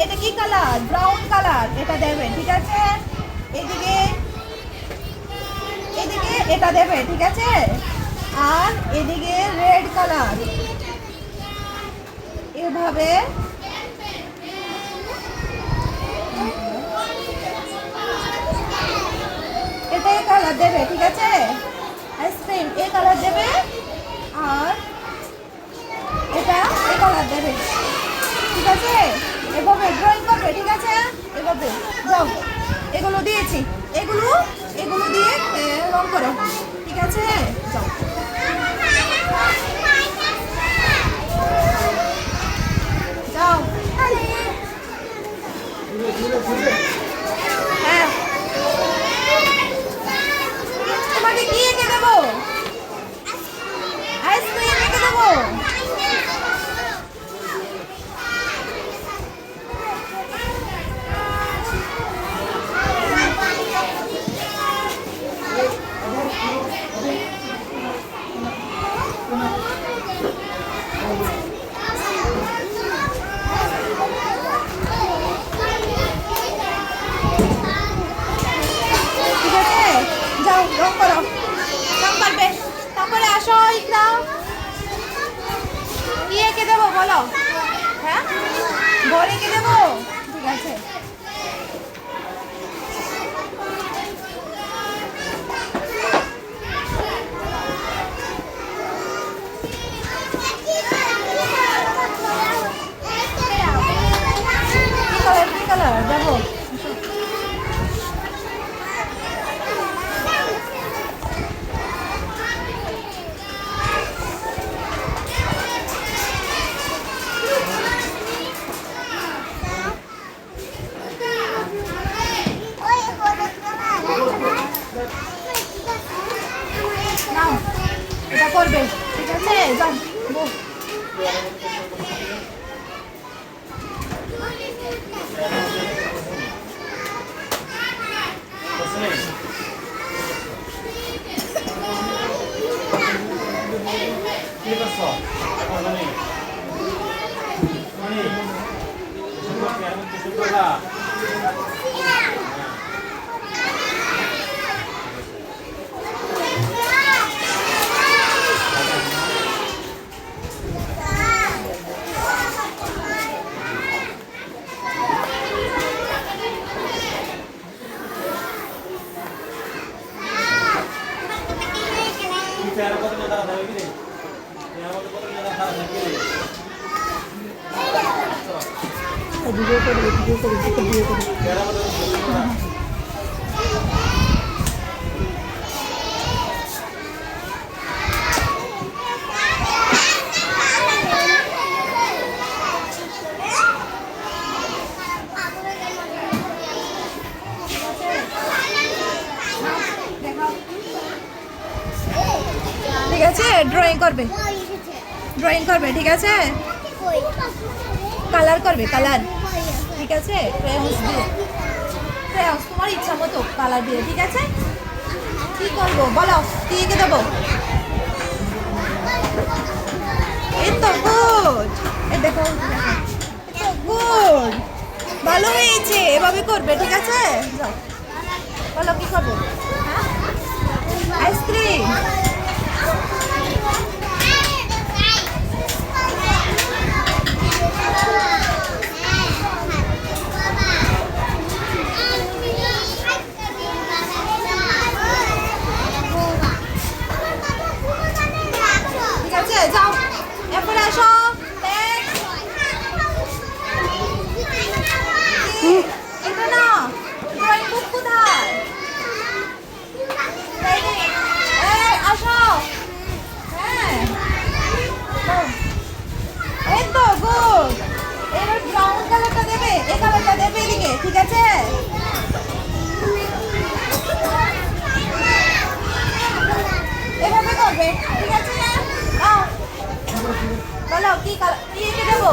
এটা কি colour? Brown colour. এটা দেবে, ঠিক আছে? এদিকে এদিকে এটা দেবে, ঠিক আছে? আর এদিকে রেড কালার। এভাবে এটাই কালার দেবে, ঠিক আছে? আইসক্রিম এই কালার দেবে আর এটা এই কালার দেবে, ঠিক আছে? এভাবে ড্রয়িং করবে, ঠিক আছে? এভাবে যাও, এগুলো দিয়েছি, এগুলো এগুলো দিয়ে রং করো, ঠিক আছে? যাও, যাও। হ্যাঁ, তোমাকে কি এঁকে দেবো? আইসক্রিম এঁকে দেবো। ঠিক আছে, যাও রং করো, রং পারবে। তারপরে আসো ইকরা, কি এঁকে দেবো বলো? হ্যাঁ, বল এঁকে দেবো, ঠিক আছে? কি কালার যাবো? নাও, এটা করবে, ঠিক আছে? যাও, বউ। ভিডিও করে ভিডিও করে ঠিক আছে? ড্রয়িং করবে, ড্রয়িং করবে, ঠিক আছে? কালার করবে, কালার, ঠিক আছে? ক্রেয়ন্স দিয়ে, ক্রেয়ন্স তোমার ইচ্ছা মতো কালার দিয়ে, ঠিক আছে? কি করবো বলো, কি এঁকে দেবো? এই তো গুড, এই দেখো, গুড, ভালো হয়েছে। এভাবে করবে, ঠিক আছে? যাও, বলো কি করবো? হ্যাঁ, আইসক্রিম। যাও, এরপরে আসো। এটা না, ড্রয়িং বুক কোথায়? আসো। হ্যাঁ, এই তো গুড। এবার ব্রাউন কালারটা দেবে, এই কালারটা দেবে এদিকে, ঠিক আছে? এভাবে করবে, ঠিক আছে? বলো কি কালার, কি এঁকে দেবো?